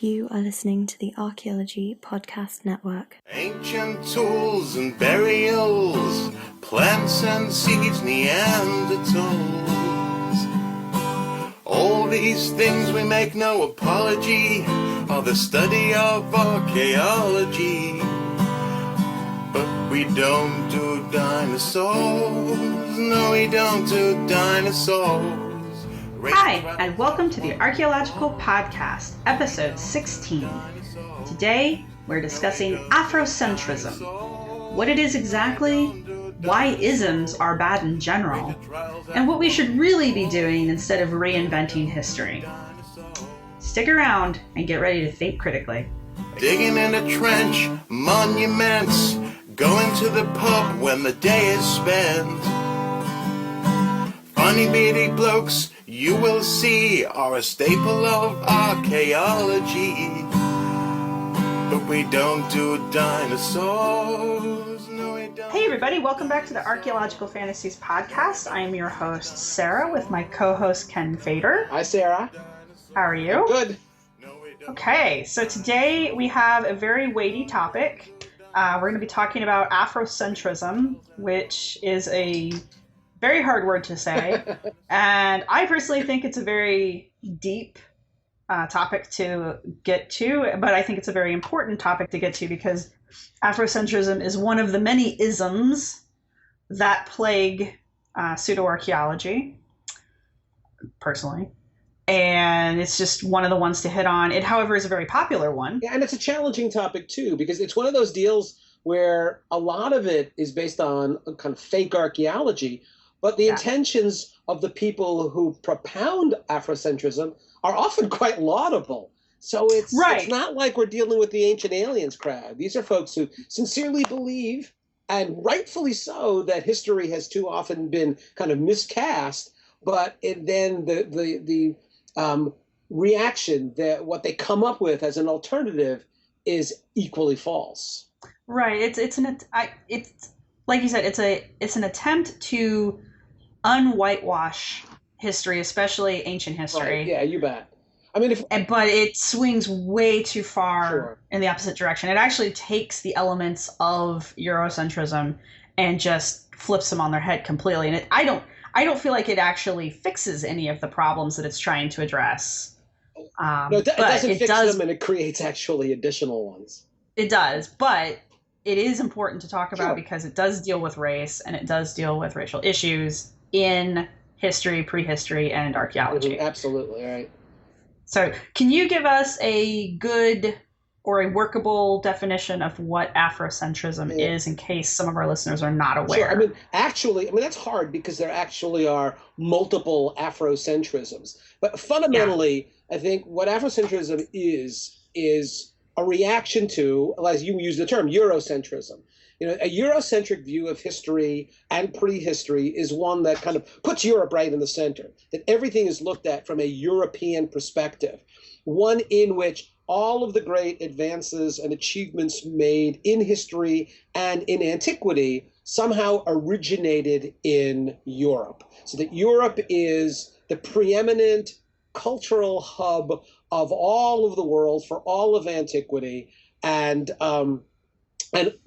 You are listening to the Archaeology Podcast Network. Ancient tools and burials, plants and seeds, Neanderthals. All these things we make no apology are the study of archaeology. But we don't do dinosaurs, no we don't do dinosaurs. Hi, and welcome to the Archaeological Podcast, episode 16. Today, we're discussing Afrocentrism, what it is exactly, why isms are bad in general, and what we should really be doing instead of reinventing history. Stick around and get ready to think critically. Digging in a trench, monuments, going to the pub when the day is spent. Funny beady blokes you will see are a staple of archaeology. But we don't do dinosaurs. No, we don't. Hey everybody, welcome back to the Archaeological Fantasies Podcast. I am your host, Sarah, with my co-host, Ken Fader. Hi, Sarah. How are you? Good. Okay, so today we have a very weighty topic. We're going to be talking about Afrocentrism, which is a very hard word to say. And I personally think it's a very deep topic to get to, but I think it's a very important topic to get to because Afrocentrism is one of the many isms that plague pseudo-archaeology, personally. And it's just one of the ones to hit on. It, however, is a very popular one. Yeah, and it's a challenging topic, too, because it's one of those deals where a lot of it is based on a kind of fake archaeology, but the intentions of the people who propound Afrocentrism are often quite laudable. So it's not like we're dealing with the ancient aliens crowd. These are folks who sincerely believe, and rightfully so, that history has too often been kind of miscast, but then the reaction, that what they come up with as an alternative is equally false. Right. It's like you said, it's an attempt to unwhitewash history, especially ancient history. Right. Yeah, you bet. I mean, but it swings way too far in the opposite direction. It actually takes the elements of Eurocentrism and just flips them on their head completely. And I don't feel like it actually fixes any of the problems that it's trying to address. No, it doesn't fix them, and it creates actually additional ones. It does, but it is important to talk about because it does deal with race and it does deal with racial issues in history, prehistory, and archaeology. Mm-hmm, absolutely, right. So can you give us a good or a workable definition of what Afrocentrism is in case some of our listeners are not aware? Sure. That's hard because there actually are multiple Afrocentrisms. But fundamentally, I think what Afrocentrism is a reaction to, as you use the term, Eurocentrism. You know, a Eurocentric view of history and prehistory is one that kind of puts Europe right in the center, that everything is looked at from a European perspective, one in which all of the great advances and achievements made in history and in antiquity somehow originated in Europe. So that Europe is the preeminent cultural hub of all of the world for all of antiquity, and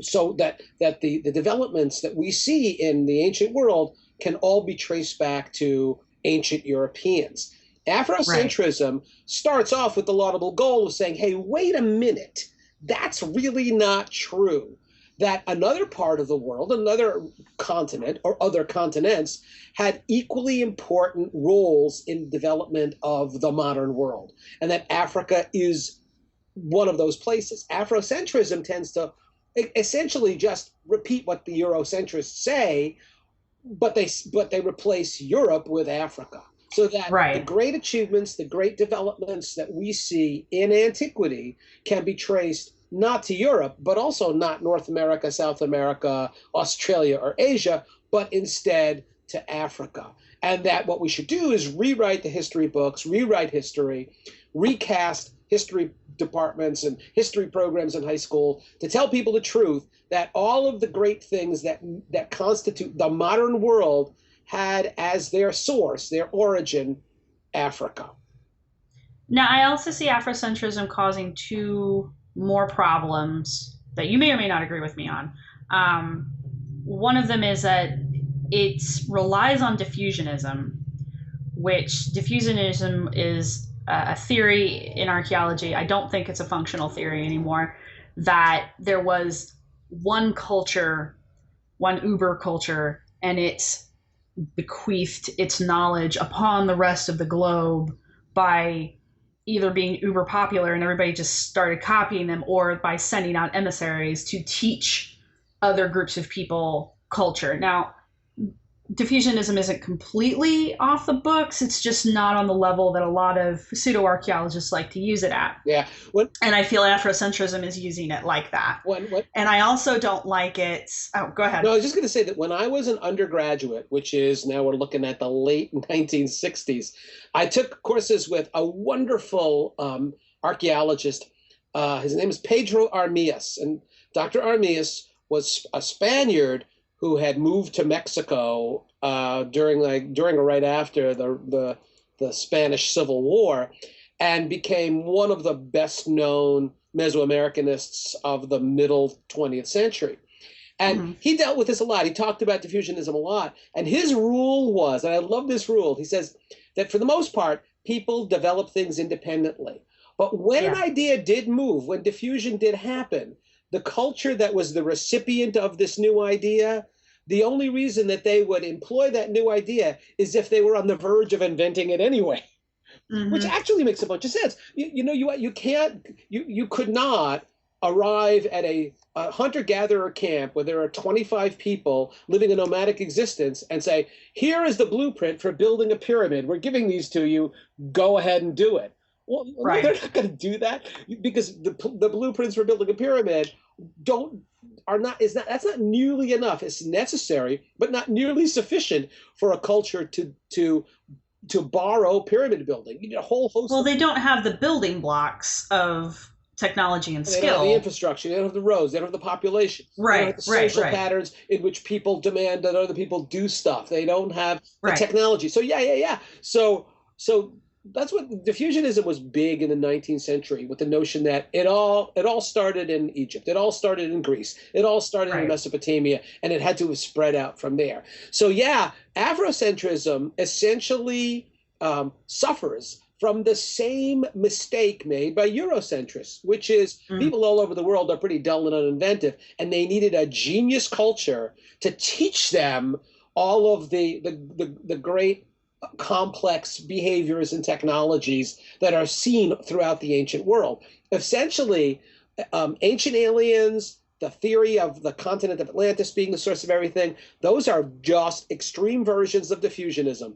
so that the developments that we see in the ancient world can all be traced back to ancient Europeans. Afrocentrism starts off with the laudable goal of saying, hey, wait a minute, that's really not true. That another part of the world, another continent or other continents had equally important roles in development of the modern world, and that Africa is one of those places. Afrocentrism tends to essentially just repeat what the Eurocentrists say, but they replace Europe with Africa. So that the great achievements, the great developments that we see in antiquity can be traced not to Europe, but also not North America, South America, Australia, or Asia, but instead to Africa. And that what we should do is rewrite the history books, rewrite history, recast history departments and history programs in high school to tell people the truth, that all of the great things that constitute the modern world had as their source, their origin, Africa. Now, I also see Afrocentrism causing two more problems that you may or may not agree with me on. One of them is that it relies on diffusionism, which diffusionism is a theory in archaeology. I don't think it's a functional theory anymore, that there was one culture, one uber culture, and it bequeathed its knowledge upon the rest of the globe by either being uber popular and everybody just started copying them, or by sending out emissaries to teach other groups of people culture. Now, diffusionism isn't completely off the books. It's just not on the level that a lot of pseudo-archaeologists like to use it at. Yeah. And I feel Afrocentrism is using it like that. And I also don't like it. Oh, go ahead. No, I was just going to say that when I was an undergraduate, which is now we're looking at the late 1960s, I took courses with a wonderful archaeologist. His name is Pedro Armias. And Dr. Armias was a Spaniard who had moved to Mexico during or right after the Spanish Civil War, and became one of the best known Mesoamericanists of the middle 20th century. And he dealt with this a lot. He talked about diffusionism a lot. And his rule was, and I love this rule, he says that for the most part, people develop things independently. But when an idea did move, when diffusion did happen, the culture that was the recipient of this new idea, the only reason that they would employ that new idea is if they were on the verge of inventing it anyway, which actually makes a bunch of sense. You could not arrive at a hunter-gatherer camp where there are 25 people living a nomadic existence and say, here is the blueprint for building a pyramid. We're giving these to you. Go ahead and do it. Well, they're not going to do that, because the blueprints for building a pyramid that's not nearly enough. It's necessary, but not nearly sufficient for a culture to borrow pyramid building. You need a whole host. Well, they don't have the building blocks of technology and skill. They don't have the infrastructure. They don't have the roads. They don't have the population. They don't have the social patterns in which people demand that other people do stuff. They don't have the technology. So So that's what diffusionism was big in the 19th century, with the notion that it all started in Egypt, it all started in Greece, it all started in Mesopotamia, and it had to have spread out from there. So Afrocentrism essentially suffers from the same mistake made by Eurocentrists, which is people all over the world are pretty dull and uninventive, and they needed a genius culture to teach them all of the great complex behaviors and technologies that are seen throughout the ancient world. Essentially, ancient aliens, the theory of the continent of Atlantis being the source of everything, those are just extreme versions of diffusionism.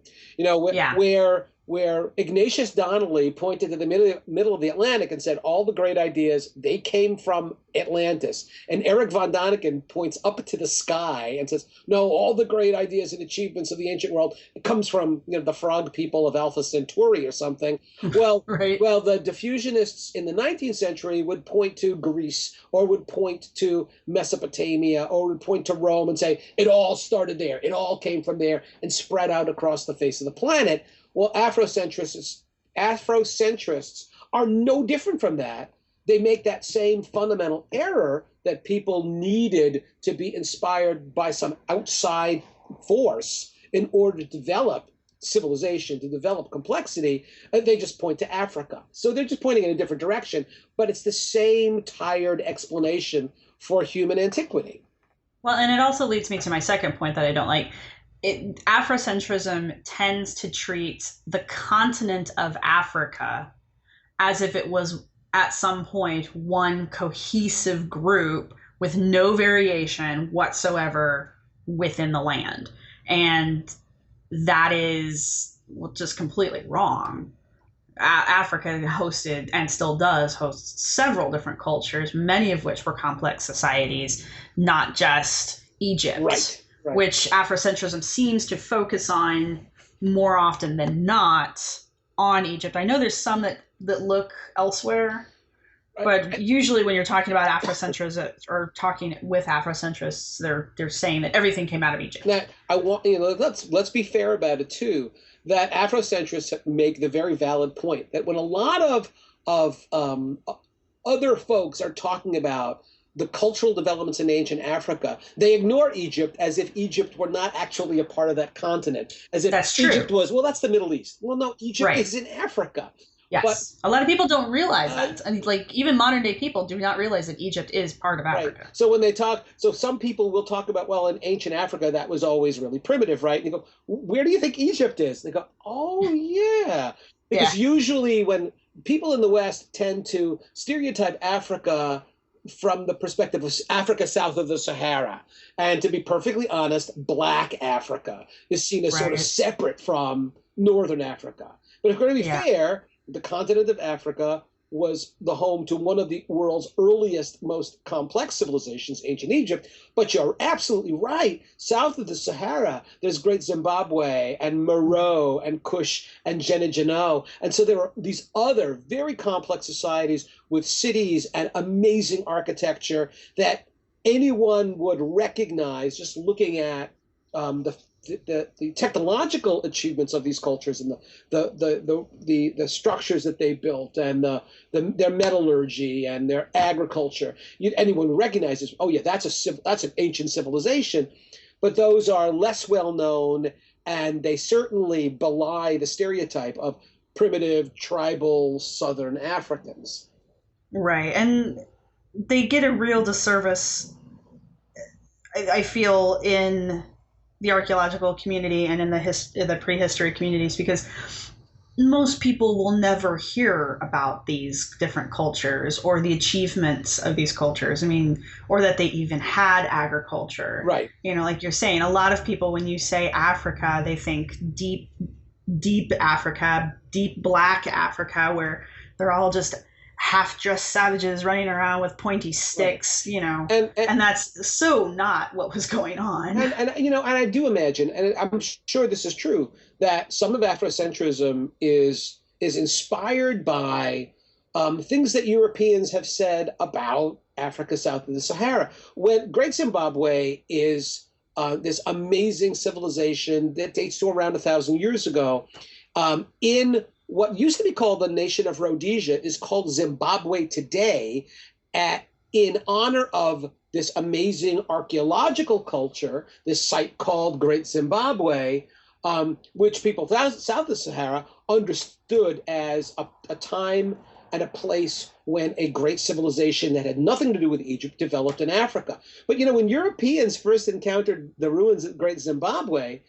Where Ignatius Donnelly pointed to the middle of the Atlantic and said all the great ideas, they came from Atlantis. And Eric von Daniken points up to the sky and says, no, all the great ideas and achievements of the ancient world, it comes from the frog people of Alpha Centauri or something. Well, well, the diffusionists in the 19th century would point to Greece, or would point to Mesopotamia, or would point to Rome and say, it all started there. It all came from there and spread out across the face of the planet. Well, Afrocentrists are no different from that. They make that same fundamental error that people needed to be inspired by some outside force in order to develop civilization, to develop complexity. They just point to Africa. So they're just pointing in a different direction, but it's the same tired explanation for human antiquity. Well, and it also leads me to my second point that I don't like. Afrocentrism tends to treat the continent of Africa as if it was at some point one cohesive group with no variation whatsoever within the land. And that is just completely wrong. Africa hosted, and still does host, several different cultures, many of which were complex societies, not just Egypt. Right. Which Afrocentrism seems to focus on more often than not on Egypt. I know there's some that look elsewhere, But usually, when you're talking about Afrocentrists or talking with Afrocentrists, they're saying that everything came out of Egypt. Now, I want let's be fair about it too. That Afrocentrists make the very valid point that when a lot of other folks are talking about the cultural developments in ancient Africa, they ignore Egypt as if Egypt were not actually a part of that continent, as if That's true. Egypt was, well, that's the Middle East. Well, no, Egypt Right. is in Africa. Yes, But a lot of people don't realize that. I mean, like even modern day people do not realize that Egypt is part of Africa. Right. So when they talk, so some people will talk about, well, in ancient Africa, that was always really primitive, right? And you go, where do you think Egypt is? And they go, oh, yeah. Because usually when people in the West tend to stereotype Africa from the perspective of Africa south of the Sahara. And to be perfectly honest, Black Africa is seen as sort of separate from Northern Africa. But if we're going to be fair, the continent of Africa was the home to one of the world's earliest, most complex civilizations, ancient Egypt. But you're absolutely right. South of the Sahara, there's Great Zimbabwe and Meroe and Kush and Gene. And so there are these other very complex societies with cities and amazing architecture that anyone would recognize just looking at the technological achievements of these cultures and the structures that they built and their metallurgy and their agriculture. Anyone recognizes, oh yeah, that's an ancient civilization, but those are less well known, and they certainly belie the stereotype of primitive tribal Southern Africans. Right, and they get a real disservice, I feel, in the archaeological community and in the prehistory communities, because most people will never hear about these different cultures or the achievements of these cultures. I mean, or that they even had agriculture. Right. You know, like you're saying, a lot of people, when you say Africa, they think deep Africa, deep Black Africa, where they're all just half-dressed savages running around with pointy sticks, you know, and that's so not what was going on. And you know, and I do imagine, and I'm sure this is true, that some of Afrocentrism is inspired by things that Europeans have said about Africa south of the Sahara. When Great Zimbabwe is this amazing civilization that dates to around 1,000 years ago, in what used to be called the nation of Rhodesia is called Zimbabwe today, in honor of this amazing archaeological culture, this site called Great Zimbabwe, which people south of the Sahara understood as a time and a place when a great civilization that had nothing to do with Egypt developed in Africa. But you know, when Europeans first encountered the ruins of Great Zimbabwe,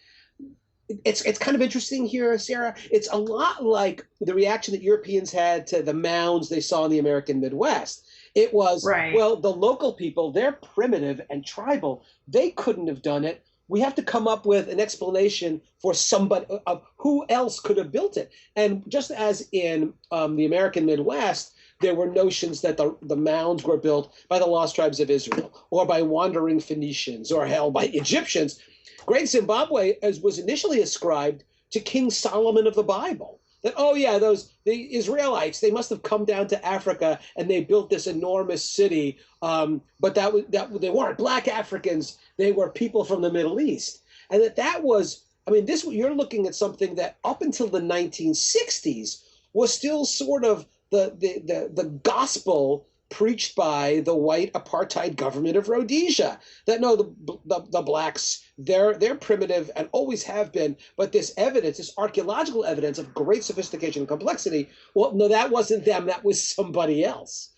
it's kind of interesting here, Sarah. It's a lot like the reaction that Europeans had to the mounds they saw in the American Midwest. It was, well, the local people, they're primitive and tribal. They couldn't have done it. We have to come up with an explanation for somebody of who else could have built it. And just as in the American Midwest, there were notions that the mounds were built by the lost tribes of Israel or by wandering Phoenicians or hell by Egyptians. Great Zimbabwe was initially ascribed to King Solomon of the Bible. That, oh yeah, the Israelites, they must have come down to Africa and they built this enormous city. But they weren't Black Africans; they were people from the Middle East. And that was, I mean, you're looking at something that up until the 1960s was still sort of the gospel preached by the white apartheid government of Rhodesia. That no, the blacks, they're primitive and always have been, but this evidence, this archaeological evidence of great sophistication and complexity, well, no, that wasn't them, that was somebody else.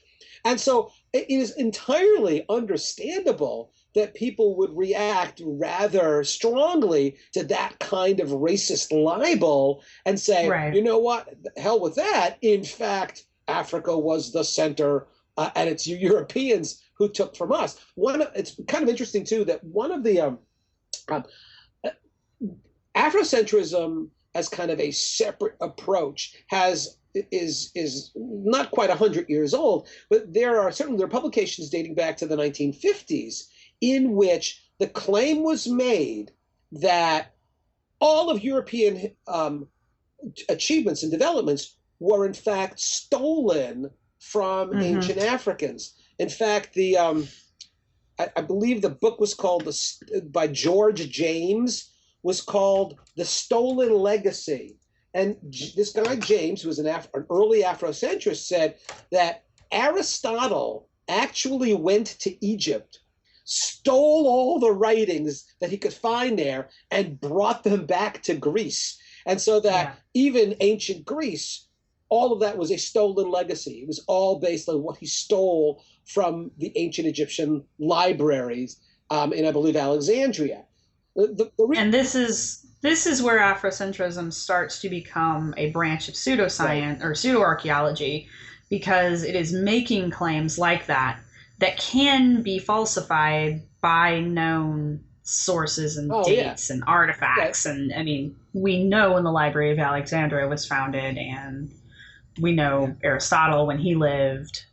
And so it is entirely understandable that people would react rather strongly to that kind of racist libel and say, you know what, hell with that. In fact, Africa was the center, and it's Europeans who took from us. It's kind of interesting too that one of the Afrocentrism as kind of a separate approach is not quite 100 years old, but there are publications dating back to the 1950s in which the claim was made that all of European achievements and developments were in fact stolen from ancient Africans. In fact, I believe the book was called by George James, was called The Stolen Legacy. And this guy James, who was an early Afrocentrist, said that Aristotle actually went to Egypt, stole all the writings that he could find there, and brought them back to Greece. And so that even ancient Greece, all of that was a stolen legacy. It was all based on what he stole from the ancient Egyptian libraries in, I believe, Alexandria. And this is where Afrocentrism starts to become a branch of pseudoscience or pseudoarchaeology, because it is making claims like that can be falsified by known sources and dates and artifacts. And I mean, we know when the Library of Alexandria was founded, and we know Aristotle when he lived.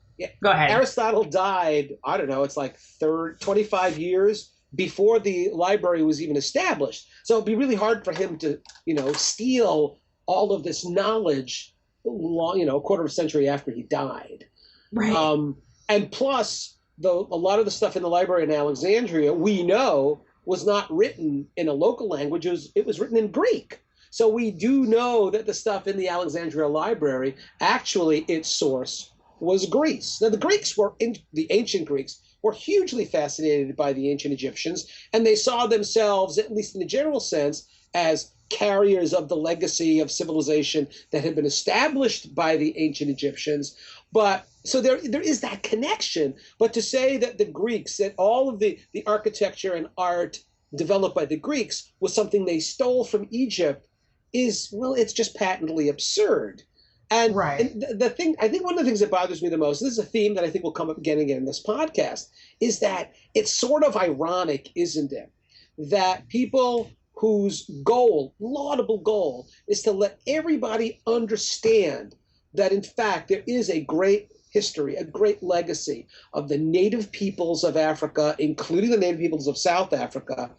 Go ahead. Aristotle died, I don't know, it's like 25 years before the library was even established. So it'd be really hard for him to, steal all of this knowledge, a quarter of a century after he died. Right. And plus, a lot of the stuff in the library in Alexandria, we know, was not written in a local language. It was written in Greek. So we do know that the stuff in the Alexandria library, actually its source was Greece. Now, the ancient Greeks were hugely fascinated by the ancient Egyptians, and they saw themselves, at least in a general sense, as carriers of the legacy of civilization that had been established by the ancient Egyptians. But so there is that connection. But to say that the Greeks, that all of the architecture and art developed by the Greeks was something they stole from Egypt it's just patently absurd. And, and the thing, I think one of the things that bothers me the most, this is a theme that I think will come up again and again in this podcast, is that it's sort of ironic, isn't it, that people whose laudable goal, is to let everybody understand that, in fact, there is a great history, a great legacy of the native peoples of Africa, including the native peoples of South Africa.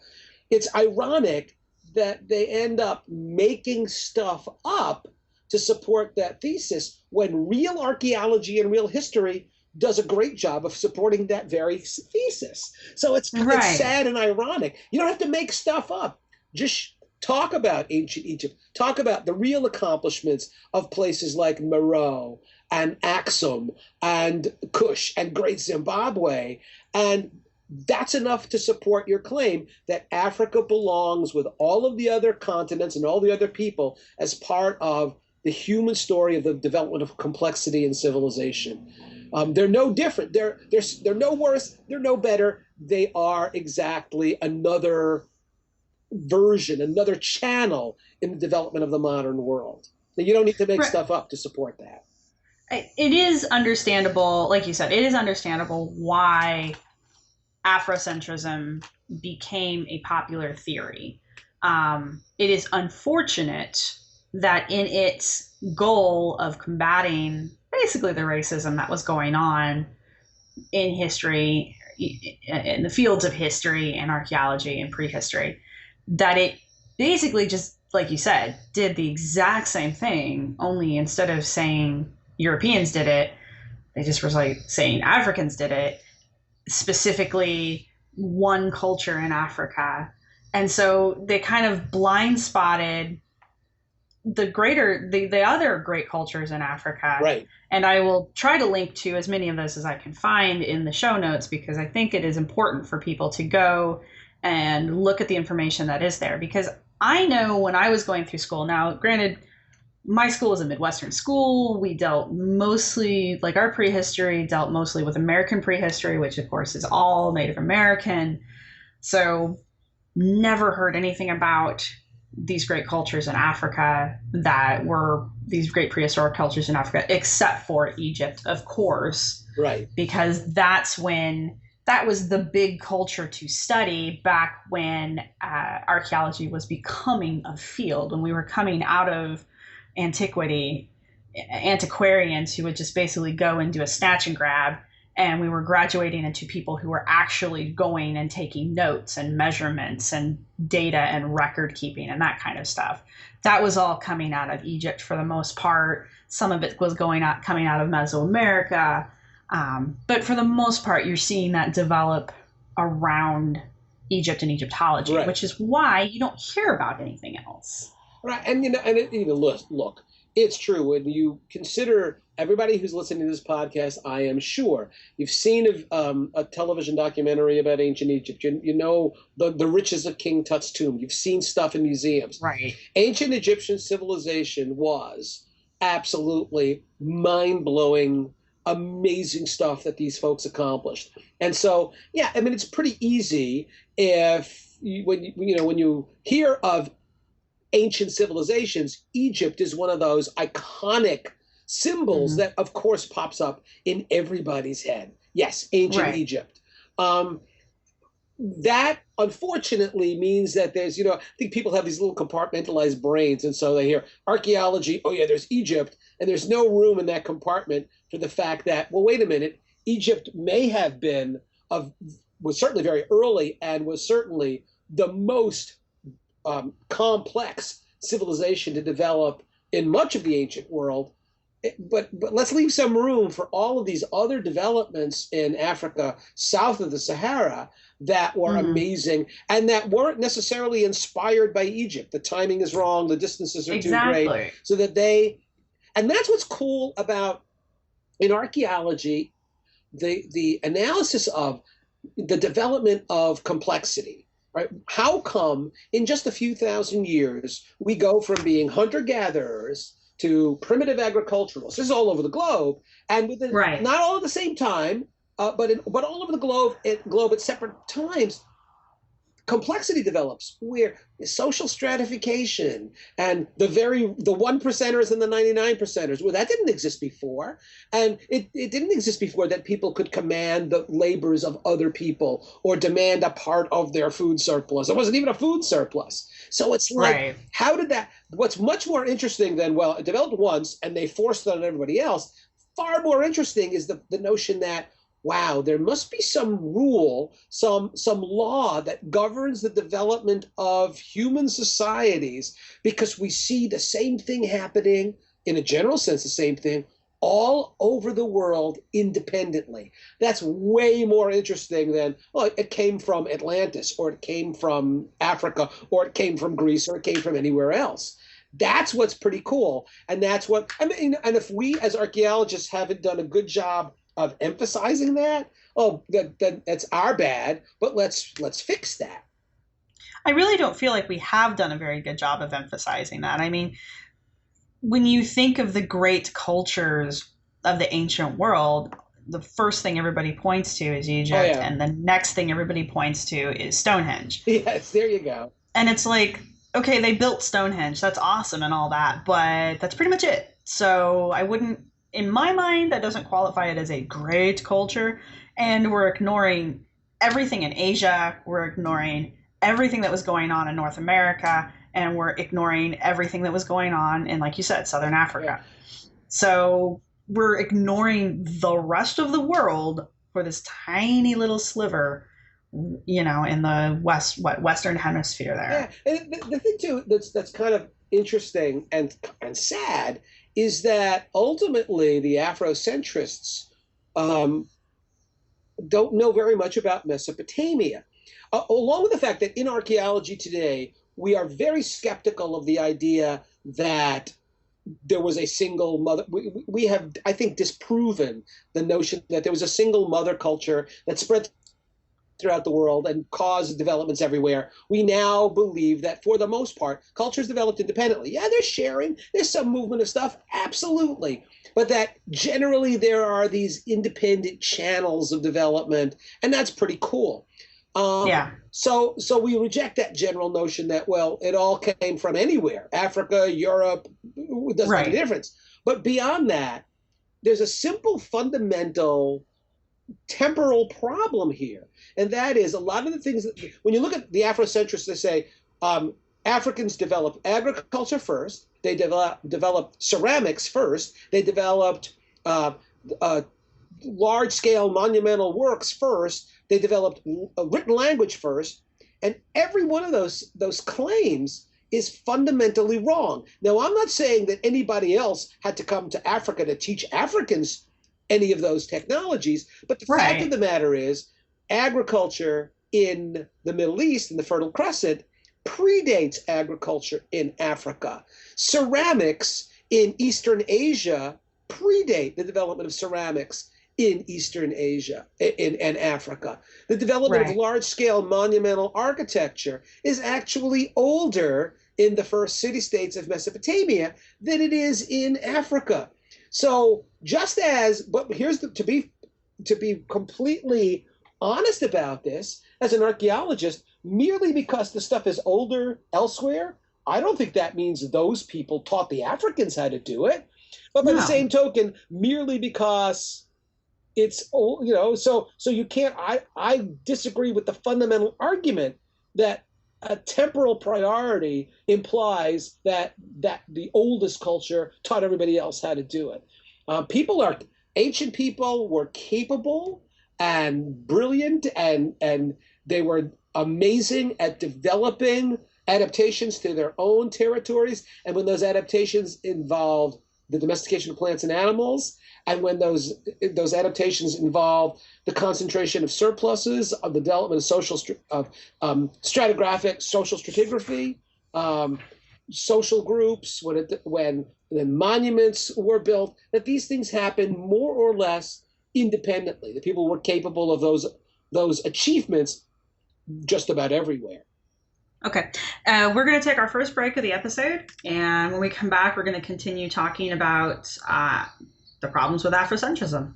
It's ironic that they end up making stuff up to support that thesis, when real archaeology and real history does a great job of supporting that very thesis. So it's sad and ironic. You don't have to make stuff up. Just talk about ancient Egypt. Talk about the real accomplishments of places like Meroe and Axum and Kush and Great Zimbabwe. And that's enough to support your claim that Africa belongs with all of the other continents and all the other people as part of the human story of the development of complexity and civilization. They're no different. They're no worse. They're no better. They are exactly another version, another channel in the development of the modern world. Now, you don't need to make stuff up to support that. It is understandable, like you said, it is understandable why Afrocentrism became a popular theory. It is unfortunate that in its goal of combating basically the racism that was going on in history, in the fields of history and archaeology and prehistory, that it basically just, like you said, did the exact same thing, only instead of saying Europeans did it, they just were like saying Africans did it, specifically one culture in Africa. And so they kind of blind spotted the other great cultures in Africa. Right. And I will try to link to as many of those as I can find in the show notes, because I think it is important for people to go and look at the information that is there. Because I know when I was going through school, now granted, my school was a Midwestern school. We dealt mostly, like our prehistory dealt mostly with American prehistory, which of course is all Native American. So never heard anything about these great cultures in Africa that were these great prehistoric cultures in Africa, except for Egypt, of course. Right. Because that was the big culture to study back when archaeology was becoming a field, when we were coming out of antiquity, antiquarians who would just basically go and do a snatch and grab and we were graduating into people who were actually going and taking notes and measurements and data and record keeping and that kind of stuff. That was all coming out of Egypt for the most part. Some of it was coming out of Mesoamerica. But for the most part, you're seeing that develop around Egypt and Egyptology, Right. which is why you don't hear about anything else. Right, and look, it's true when you consider everybody who's listening to this podcast. I am sure you've seen a television documentary about ancient Egypt. You know the riches of King Tut's tomb. You've seen stuff in museums. Right. Ancient Egyptian civilization was absolutely mind-blowing, amazing stuff that these folks accomplished. And so, yeah, I mean, it's pretty easy when you hear of ancient civilizations, Egypt is one of those iconic symbols that, of course, pops up in everybody's head. Yes, ancient Egypt. That, unfortunately, means that there's, I think people have these little compartmentalized brains, and so they hear archaeology, oh yeah, there's Egypt, and there's no room in that compartment for the fact that, well, wait a minute, Egypt may have been, was certainly very early and was certainly the most complex civilization to develop in much of the ancient world. But let's leave some room for all of these other developments in Africa south of the Sahara that were amazing and that weren't necessarily inspired by Egypt. The timing is wrong, the distances are too great. So that and that's what's cool about, in archaeology, the analysis of the development of complexity. Right? How come in just a few thousand years we go from being hunter-gatherers to primitive agriculturalists? This is all over the globe, and within not all at the same time, but all over the globe at separate times. Complexity develops where social stratification and the 1%ers and the 99%ers. Well, that didn't exist before, and it didn't exist before that people could command the labors of other people or demand a part of their food surplus. It wasn't even a food surplus. So it's like, how did that? What's much more interesting than, well, it developed once and they forced it on everybody else. Far more interesting is the notion that, wow, there must be some rule, some law that governs the development of human societies, because we see the same thing happening, in a general sense, the same thing, all over the world independently. That's way more interesting than, well, it came from Atlantis, or it came from Africa, or it came from Greece, or it came from anywhere else. That's what's pretty cool. And that's what, I mean, and if we as archaeologists haven't done a good job of emphasizing that, that's our bad, but let's fix that. I really don't feel like we have done a very good job of emphasizing that. I mean, when you think of the great cultures of the ancient world, the first thing everybody points to is Egypt, and the next thing everybody points to is Stonehenge. Yes, there you go. And it's like, okay, they built Stonehenge, that's awesome and all that, but that's pretty much it. So I wouldn't, in my mind, that doesn't qualify it as a great culture. And we're ignoring everything in Asia. We're ignoring everything that was going on in North America. And we're ignoring everything that was going on in, like you said, Southern Africa. So we're ignoring the rest of the world for this tiny little sliver, in the Western hemisphere there. Yeah, and the thing too that's kind of interesting and sad is that ultimately the Afrocentrists don't know very much about Mesopotamia, along with the fact that in archaeology today, we are very skeptical of the idea that there was a single mother. We have, I think, disproven the notion that there was a single mother culture that spread throughout the world and caused developments everywhere. We now believe that for the most part, cultures developed independently. Yeah, they're sharing. There's some movement of stuff, absolutely. But that generally there are these independent channels of development, and that's pretty cool. So we reject that general notion that, well, it all came from anywhere, Africa, Europe, it doesn't make a difference. But beyond that, there's a simple fundamental temporal problem here. And that is a lot of the things that, when you look at the Afrocentrists, they say Africans developed agriculture first, they developed ceramics first, they developed large-scale monumental works first. They developed a written language first, and every one of those claims is fundamentally wrong. Now, I'm not saying that anybody else had to come to Africa to teach Africans any of those technologies, but the fact of the matter is, agriculture in the Middle East, in the Fertile Crescent, predates agriculture in Africa. Ceramics in Eastern Asia predate the development of ceramics in Eastern Asia and Africa. The development of large-scale monumental architecture is actually older in the first city-states of Mesopotamia than it is in Africa. So just as, but here's to be completely honest about this, as an archaeologist, merely because the stuff is older elsewhere, I don't think that means those people taught the Africans how to do it. But by the same token, merely because it's old, so you can't, I disagree with the fundamental argument that a temporal priority implies that the oldest culture taught everybody else how to do it. Ancient people were capable and brilliant, and they were amazing at developing adaptations to their own territories. And when those adaptations involved the domestication of plants and animals, and when those adaptations involve the concentration of surpluses, of the development of stratigraphic social stratigraphy, social groups, when the monuments were built, that these things happened more or less independently. The people were capable of those achievements just about everywhere. Okay, we're going to take our first break of the episode, and when we come back, we're going to continue talking about the problems with Afrocentrism.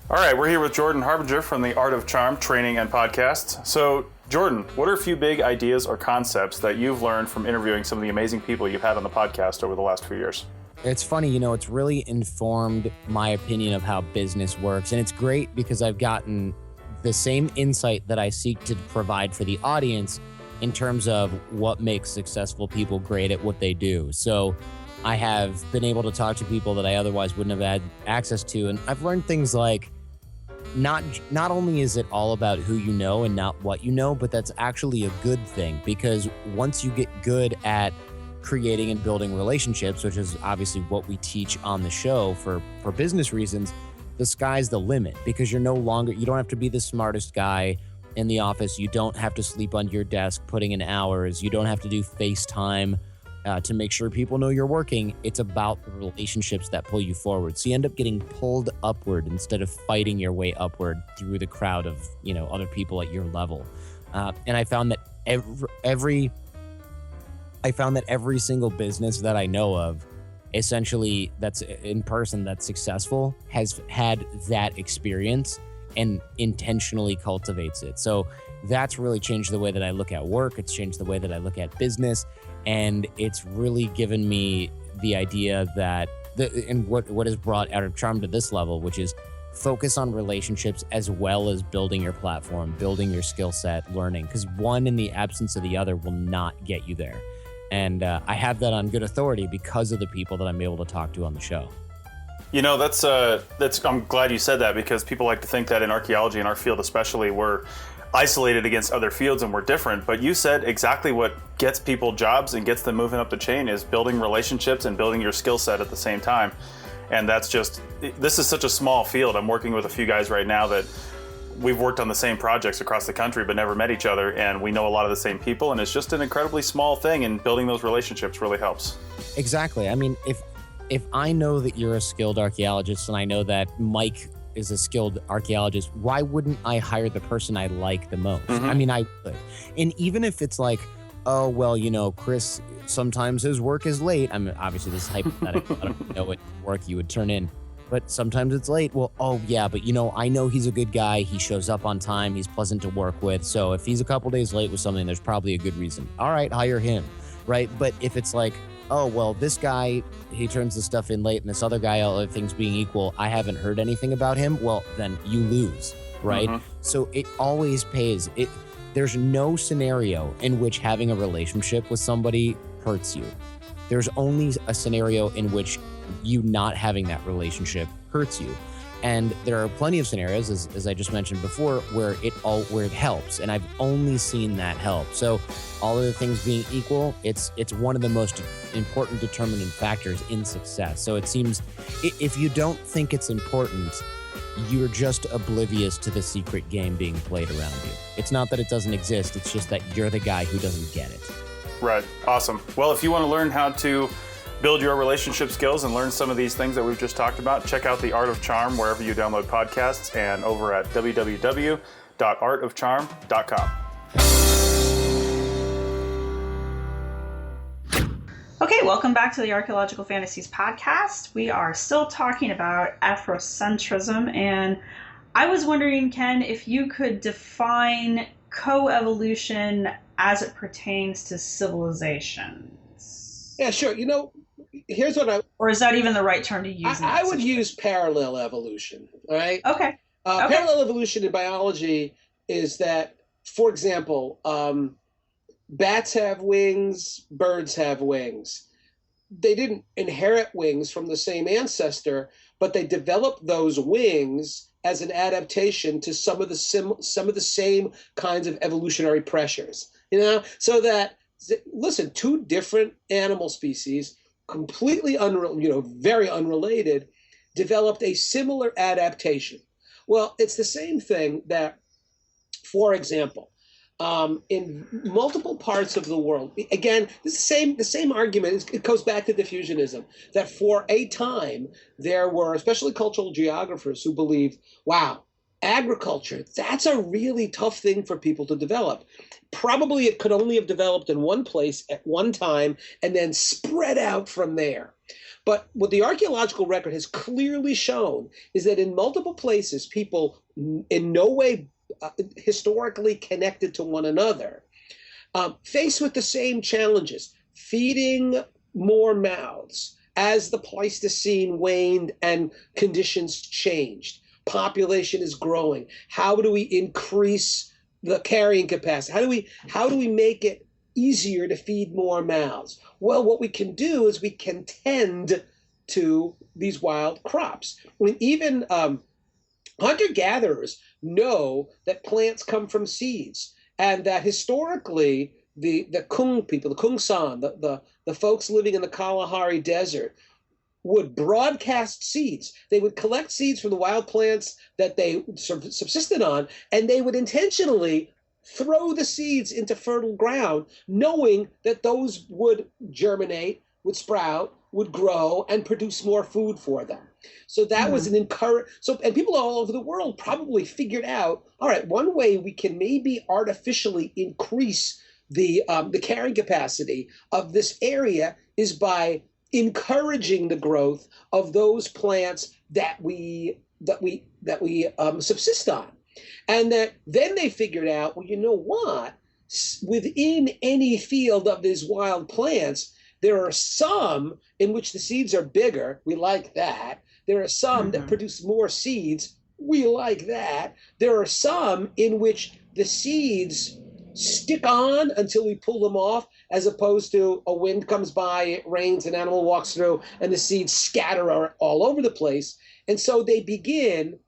All right, we're here with Jordan Harbinger from the Art of Charm Training and Podcast. So, Jordan, what are a few big ideas or concepts that you've learned from interviewing some of the amazing people you've had on the podcast over the last few years? It's funny, it's really informed my opinion of how business works. And it's great because I've gotten the same insight that I seek to provide for the audience in terms of what makes successful people great at what they do. So I have been able to talk to people that I otherwise wouldn't have had access to. And I've learned things like not only is it all about who you know and not what you know, but that's actually a good thing, because once you get good at creating and building relationships, which is obviously what we teach on the show for business reasons, the sky's the limit, because you don't have to be the smartest guy in the office. You don't have to sleep under your desk putting in hours. You don't have to do FaceTime to make sure people know you're working. It's about the relationships that pull you forward. So you end up getting pulled upward instead of fighting your way upward through the crowd of, other people at your level. And I found that every single business that I know of, essentially that's in person, that's successful, has had that experience and intentionally cultivates it. So that's really changed the way that I look at work. It's changed the way that I look at business. And it's really given me the idea that, and what has brought Art of Charm to this level, which is focus on relationships as well as building your platform, building your skill set, learning, because one in the absence of the other will not get you there. And I have that on good authority because of the people that I'm able to talk to on the show. That's I'm glad you said that, because people like to think that in archaeology, in our field especially, we're isolated against other fields and we're different. But you said exactly what gets people jobs and gets them moving up the chain is building relationships and building your skill set at the same time. And this is such a small field. I'm working with a few guys right now that we've worked on the same projects across the country but never met each other, and we know a lot of the same people, and it's just an incredibly small thing, and building those relationships really helps. Exactly. I mean, if I know that you're a skilled archaeologist and I know that Mike is a skilled archaeologist, why wouldn't I hire the person I like the most? Mm-hmm. I mean, I would. And even if it's like, oh, well, Chris, sometimes his work is late. I mean, obviously this is hypothetical. I don't know what work you would turn in, but sometimes it's late. Well, oh yeah, but I know he's a good guy. He shows up on time. He's pleasant to work with. So if he's a couple days late with something, there's probably a good reason. All right, hire him, right? But if it's like, oh, well, this guy, he turns the stuff in late, and this other guy, all other things being equal, I haven't heard anything about him, well, then you lose, right? Mm-hmm. So it always pays. there's no scenario in which having a relationship with somebody hurts you. There's only a scenario in which you not having that relationship hurts you. And there are plenty of scenarios, as I just mentioned before, where it helps, and I've only seen that help. So, all of the things being equal, it's one of the most important determining factors in success. So it seems, if you don't think it's important, you're just oblivious to the secret game being played around you. It's not that it doesn't exist; it's just that you're the guy who doesn't get it. Right. Awesome. Well, if you want to learn how to build your relationship skills and learn some of these things that we've just talked about, check out The Art of Charm wherever you download podcasts and over at www.artofcharm.com. Okay, welcome back to the Archaeological Fantasies podcast. We are still talking about Afrocentrism, and I was wondering, Ken, if you could define coevolution as it pertains to civilizations. Yeah, sure. Here's what or is that even the right term to use? I would use parallel evolution. All right. Okay. Parallel evolution in biology is that, for example, bats have wings, birds have wings. They didn't inherit wings from the same ancestor, but they developed those wings as an adaptation to some of the same kinds of evolutionary pressures. So that, listen, two different animal species, completely very unrelated, developed a similar adaptation. Well, it's the same thing that, for example, in multiple parts of the world, again, the same argument. It goes back to diffusionism. That for a time there were, especially cultural geographers, who believed, wow, agriculture, that's a really tough thing for people to develop. Probably it could only have developed in one place at one time and then spread out from there. But what the archaeological record has clearly shown is that in multiple places, people in no way historically connected to one another, faced with the same challenges, feeding more mouths as the Pleistocene waned and conditions changed. Population is growing. How do we increase the carrying capacity? How do we make it easier to feed more mouths? Well, what we can do is we can tend to these wild crops. I mean, even hunter-gatherers know that plants come from seeds, and that historically the Kung people, the Kung San, the folks living in the Kalahari Desert, would broadcast seeds. They would collect seeds from the wild plants that they subsisted on, and they would intentionally throw the seeds into fertile ground, knowing that those would germinate, would sprout, would grow, and produce more food for them. So that was an and people all over the world probably figured out, all right, one way we can maybe artificially increase the carrying capacity of this area is by encouraging the growth of those plants that we subsist on. And that then they figured out, well, you know what? Within any field of these wild plants, there are some in which the seeds are bigger. We like that. There are some that produce more seeds. We like that. There are some in which the seeds stick on until we pull them off, as opposed to a wind comes by, it rains, an animal walks through, and the seeds scatter all over the place. And so they begin,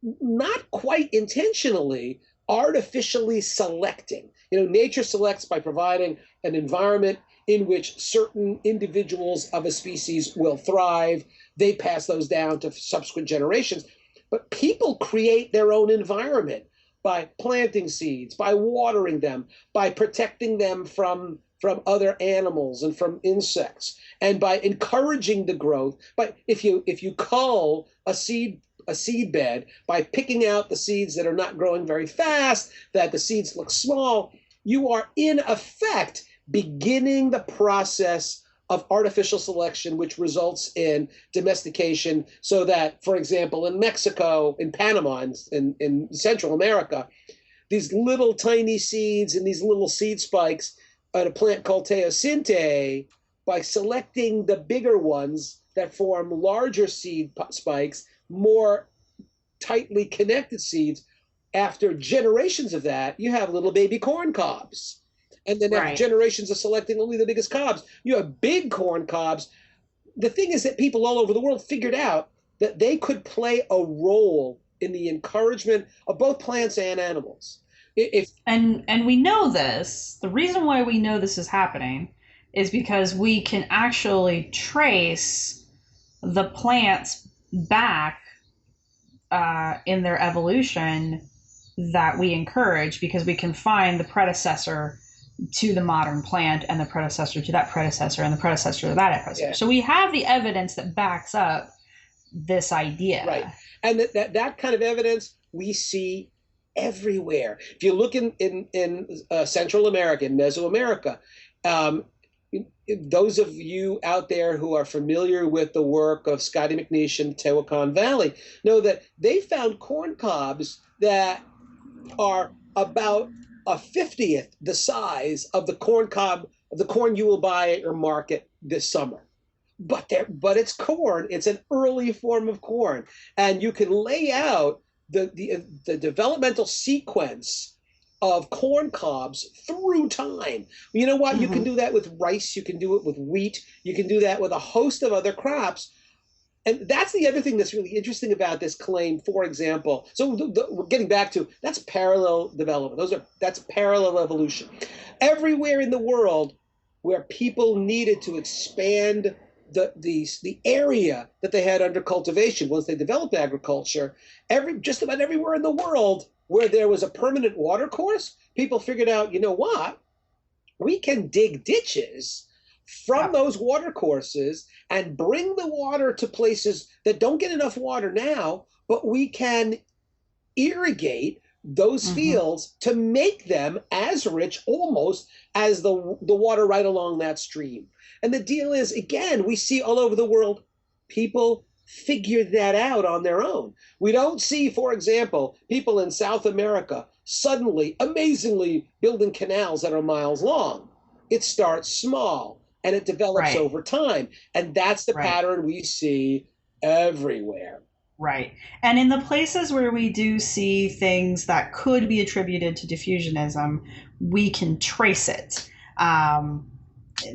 not quite intentionally, artificially selecting. Nature selects by providing an environment in which certain individuals of a species will thrive. They pass those down to subsequent generations. But people create their own environment by planting seeds, by watering them, by protecting them from other animals and from insects, and by encouraging the growth. But if you cull a seed bed by picking out the seeds that are not growing very fast, that the seeds look small, you are in effect beginning the process of artificial selection, which results in domestication, so that, for example, in Mexico, in Panama, in Central America, these little tiny seeds and these little seed spikes on a plant called teosinte, by selecting the bigger ones that form larger seed spikes, more tightly connected seeds, after generations of that, you have little baby corn cobs. And then after generations of selecting only the biggest cobs, you have big corn cobs. The thing is that people all over the world figured out that they could play a role in the encouragement of both plants and animals. And we know this. The reason why we know this is happening is because we can actually trace the plants back in their evolution that we encourage, because we can find the predecessor to the modern plant and the predecessor to that predecessor and the predecessor to that predecessor. Yeah. So we have the evidence that backs up this idea. Right. And that kind of evidence we see everywhere. If you look in Central America, in Mesoamerica, those of you out there who are familiar with the work of Scotty McNeish and Tehuacan Valley know that they found corn cobs that are about a 50th the size of the corn cob, the corn you will buy at your market this summer. But it's corn. It's an early form of corn, and you can lay out the developmental sequence of corn cobs through time. You know what? Mm-hmm. You can do that with rice. You can do it with wheat. You can do that with a host of other crops. And that's the other thing that's really interesting about this claim, for example. So we're getting back to, that's parallel development. That's parallel evolution. Everywhere in the world where people needed to expand the area that they had under cultivation once they developed agriculture, just about everywhere in the world where there was a permanent water course, people figured out, you know what? We can dig ditches from those water courses and bring the water to places that don't get enough water now, but we can irrigate those fields to make them as rich almost as the water right along that stream. And the deal is, again, we see all over the world, people figure that out on their own. We don't see, for example, people in South America suddenly, amazingly building canals that are miles long. It starts small and it develops over time. And that's the pattern we see everywhere. Right. And in the places where we do see things that could be attributed to diffusionism, we can trace it.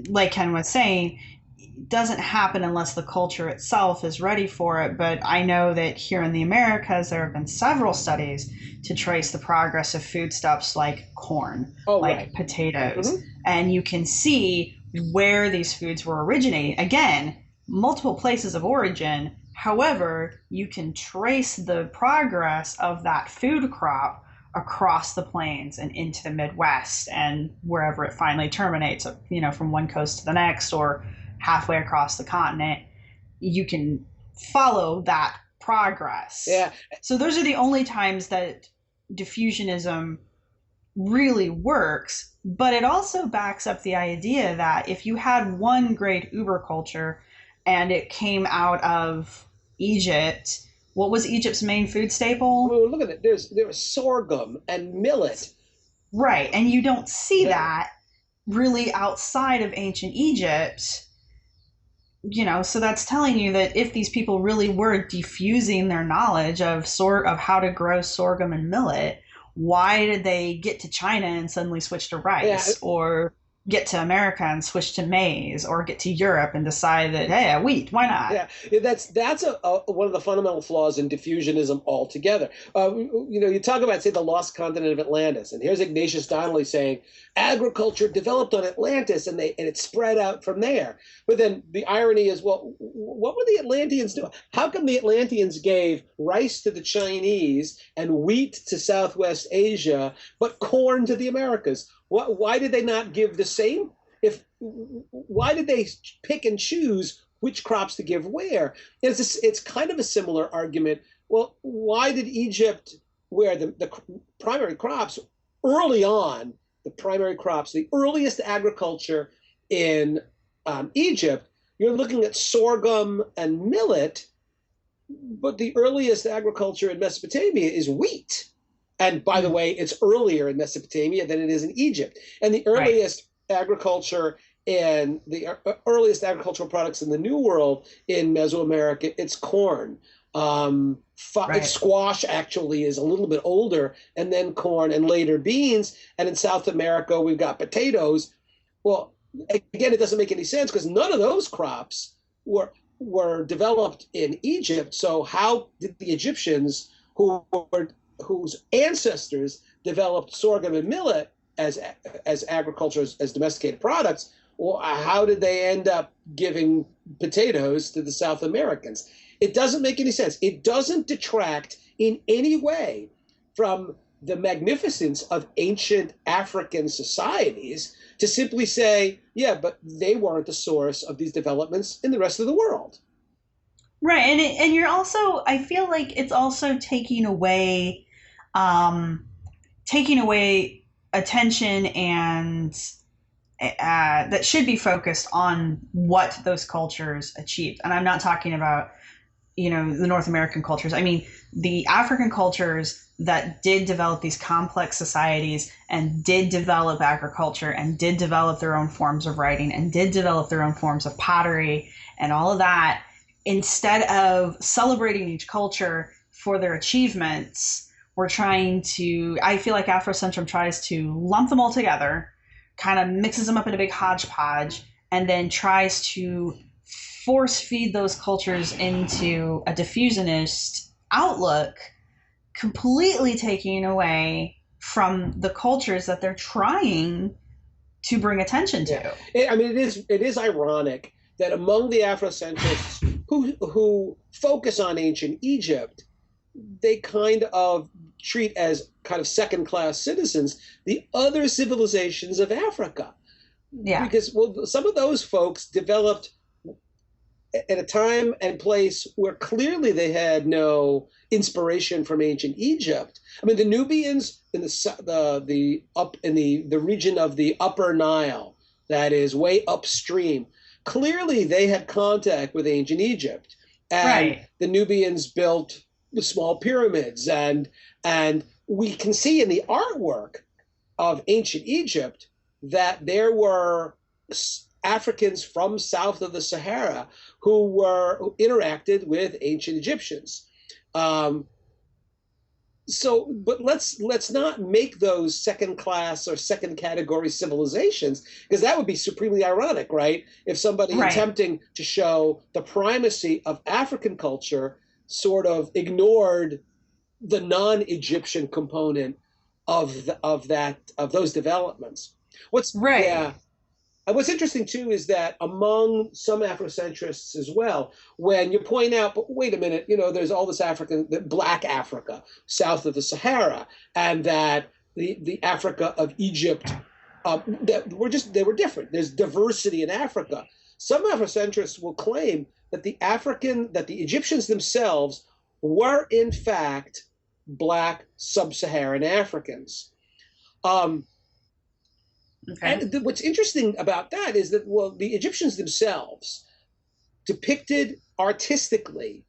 Like Ken was saying, it doesn't happen unless the culture itself is ready for it. But I know that here in the Americas, there have been several studies to trace the progress of foodstuffs like corn, potatoes. And you can see where these foods were originating. Again, multiple places of origin. However, you can trace the progress of that food crop across the plains and into the Midwest and wherever it finally terminates, from one coast to the next or halfway across the continent. You can follow that progress. Yeah. So those are the only times that diffusionism really works, but it also backs up the idea that if you had one great uber culture and it came out of Egypt, what was Egypt's main food staple? Well, look at it. There was sorghum and millet. Right. And you don't see that really outside of ancient Egypt. So that's telling you that if these people really were diffusing their knowledge of how to grow sorghum and millet, why did they get to China and suddenly switch to rice, or get to America and switch to maize, or get to Europe and decide that, hey, wheat, why not? Yeah, that's one of the fundamental flaws in diffusionism altogether. You talk about, say, the lost continent of Atlantis, and here's Ignatius Donnelly saying agriculture developed on Atlantis and it spread out from there. But then the irony is, well, what were the Atlanteans doing? How come the Atlanteans gave rice to the Chinese and wheat to Southwest Asia, but corn to the Americas? Why did they not give the same? Why did they pick and choose which crops to give where? It's kind of a similar argument. Well, why did Egypt, where the primary crops early on, the earliest agriculture in Egypt, you're looking at sorghum and millet, but the earliest agriculture in Mesopotamia is wheat. And by the way, it's earlier in Mesopotamia than it is in Egypt. And the earliest agriculture and the earliest agricultural products in the New World in Mesoamerica, it's corn. Right. Squash actually is a little bit older, and then corn, and later beans. And in South America, we've got potatoes. Well, again, it doesn't make any sense because none of those crops were developed in Egypt. So how did the Egyptians, whose ancestors developed sorghum and millet as agriculture, as domesticated products, or how did they end up giving potatoes to the South Americans? It doesn't make any sense. It doesn't detract in any way from the magnificence of ancient African societies to simply say, yeah, but they weren't the source of these developments in the rest of the world. Right, and you're also, I feel like it's also taking away attention and that should be focused on what those cultures achieved. And I'm not talking about the North American cultures. I mean, the African cultures that did develop these complex societies and did develop agriculture and did develop their own forms of writing and did develop their own forms of pottery and all of that, instead of celebrating each culture for their achievements, I feel like Afrocentrism tries to lump them all together, kind of mixes them up in a big hodgepodge, and then tries to force feed those cultures into a diffusionist outlook, completely taking away from the cultures that they're trying to bring attention to. Yeah. I mean, it is ironic that among the Afrocentrists who focus on ancient Egypt, they kind of treat as kind of second-class citizens the other civilizations of Africa. Yeah. Because, well, some of those folks developed at a time and place where clearly they had no inspiration from ancient Egypt. I mean, the Nubians in the region of the Upper Nile, that is way upstream, clearly they had contact with ancient Egypt, and Right. the Nubians built the small pyramids, and we can see in the artwork of ancient Egypt that there were Africans from south of the Sahara who interacted with ancient Egyptians. But let's not make those second class or second category civilizations, because that would be supremely ironic, right? If somebody Right. attempting to show the primacy of African culture sort of ignored the non-Egyptian component of those developments. Right. Yeah. And what's interesting too is that among some Afrocentrists as well, when you point out, but wait a minute, there's all this Black Africa, south of the Sahara, and that the Africa of Egypt, they were different. There's diversity in Africa. Some Afrocentrists will claim that the Egyptians themselves were in fact Black sub-Saharan Africans. Okay. And what's interesting about that is that, well, the Egyptians themselves depicted artistically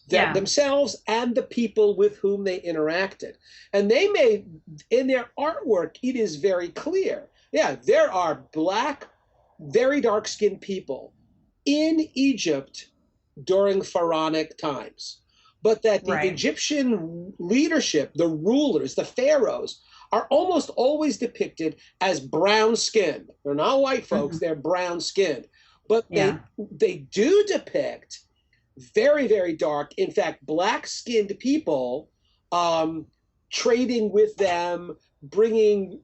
themselves and the people with whom they interacted. And they made, in their artwork, it is very clear. Yeah, there are Black, very dark-skinned people in Egypt during pharaonic times. But that the Right. Egyptian leadership, the rulers, the pharaohs, are almost always depicted as brown-skinned. They're not white folks, they're brown-skinned. But they do depict very, very dark, in fact, Black-skinned people trading with them, bringing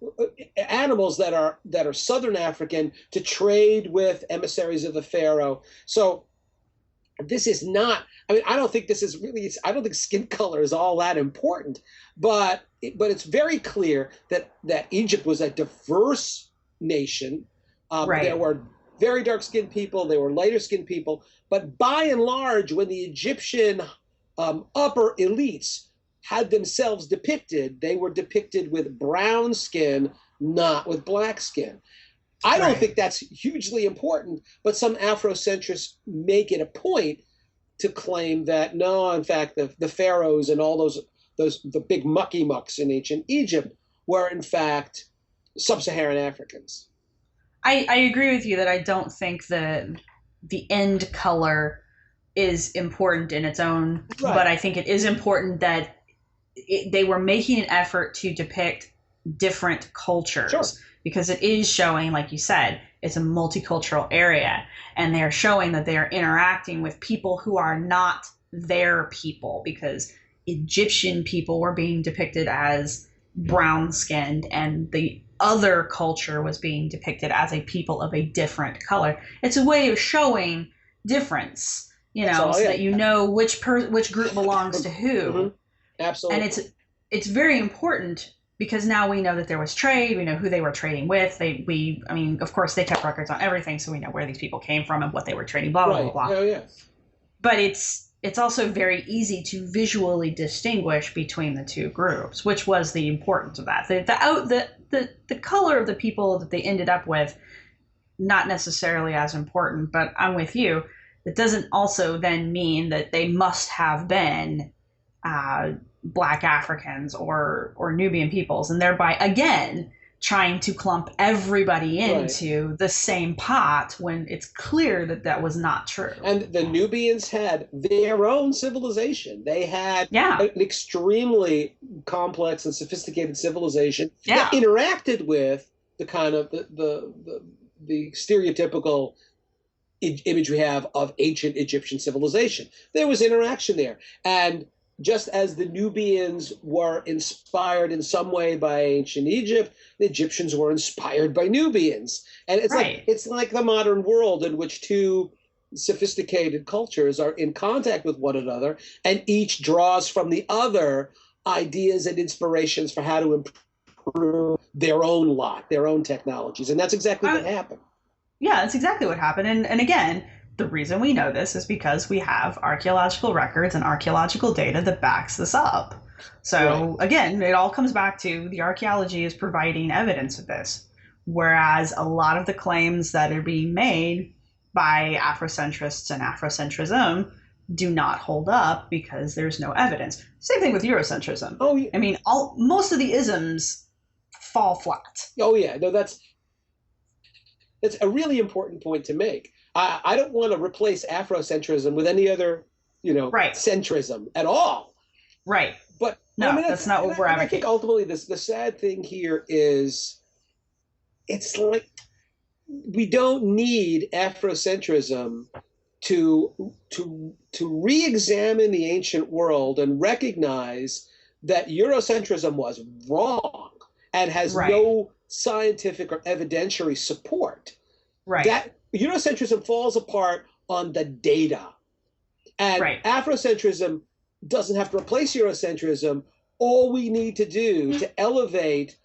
animals that are Southern African to trade with emissaries of the pharaoh. So this is not, I mean, I don't think skin color is all that important, but it's very clear that Egypt was a diverse nation. Right. There were very dark-skinned people, there were lighter-skinned people, but by and large, when the Egyptian upper elites had themselves depicted, they were depicted with brown skin, not with black skin. I don't think that's hugely important, but some Afrocentrists make it a point to claim that no, in fact, the pharaohs and all the big mucky mucks in ancient Egypt were in fact sub-Saharan Africans. I agree with you that I don't think the end color is important in its own, Right. but I think it is important that they were making an effort to depict different cultures. Sure. Because it is showing, like you said, it's a multicultural area, and they're showing that they are interacting with people who are not their people, because Egyptian people were being depicted as brown-skinned, and the other culture was being depicted as a people of a different color. It's a way of showing difference, so that you know which group belongs to who. Mm-hmm. Absolutely. And it's very important, because now we know that there was trade. We know who they were trading with. Of course, they kept records on everything, so we know where these people came from and what they were trading. Blah blah right. blah blah. Oh, yeah. But it's also very easy to visually distinguish between the two groups, which was the importance of that. The color of the people that they ended up with, not necessarily as important. But I'm with you. It doesn't also then mean that they must have been Black Africans or Nubian peoples, and thereby again trying to clump everybody into the same pot when it's clear that that was not true. And the Nubians had their own civilization. They had an extremely complex and sophisticated civilization that interacted with the kind of the stereotypical image we have of ancient Egyptian civilization. There was interaction there, and just as the Nubians were inspired in some way by ancient Egypt, the Egyptians were inspired by Nubians. And it's like the modern world in which two sophisticated cultures are in contact with one another, and each draws from the other ideas and inspirations for how to improve their own lot, their own technologies. And that's exactly what happened. Yeah, that's exactly what happened. And again, the reason we know this is because we have archaeological records and archaeological data that backs this up. So again, it all comes back to the archaeology is providing evidence of this. Whereas a lot of the claims that are being made by Afrocentrists and Afrocentrism do not hold up because there's no evidence. Same thing with Eurocentrism. Oh, yeah. I mean, most of the isms fall flat. Oh, yeah. No, that's a really important point to make. I don't want to replace Afrocentrism with any other, centrism at all. Right. But no, that's not what we're advocating. I think ultimately the sad thing here is it's like we don't need Afrocentrism to re-examine the ancient world and recognize that Eurocentrism was wrong and has no scientific or evidentiary support. Right. That Eurocentrism falls apart on the data. And Afrocentrism doesn't have to replace Eurocentrism. All we need to do to elevate,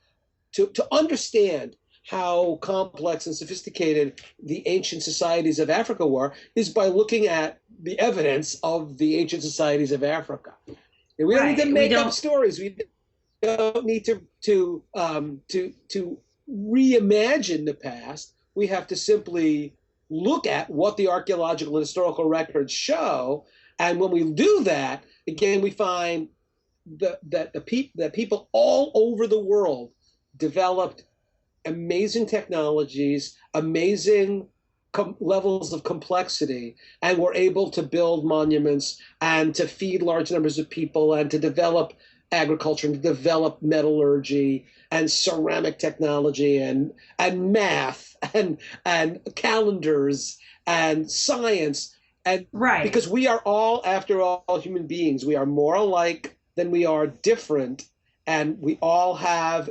to understand how complex and sophisticated the ancient societies of Africa were is by looking at the evidence of the ancient societies of Africa. And we don't need to make up stories. We don't need to reimagine the past. We have to simply look at what the archaeological and historical records show. And when we do that, again, we find that people all over the world developed amazing technologies, amazing levels of complexity, and were able to build monuments and to feed large numbers of people and to develop agriculture and to develop metallurgy and ceramic technology and math and calendars and science. And because we are all, after all, human beings, we are more alike than we are different, and we all have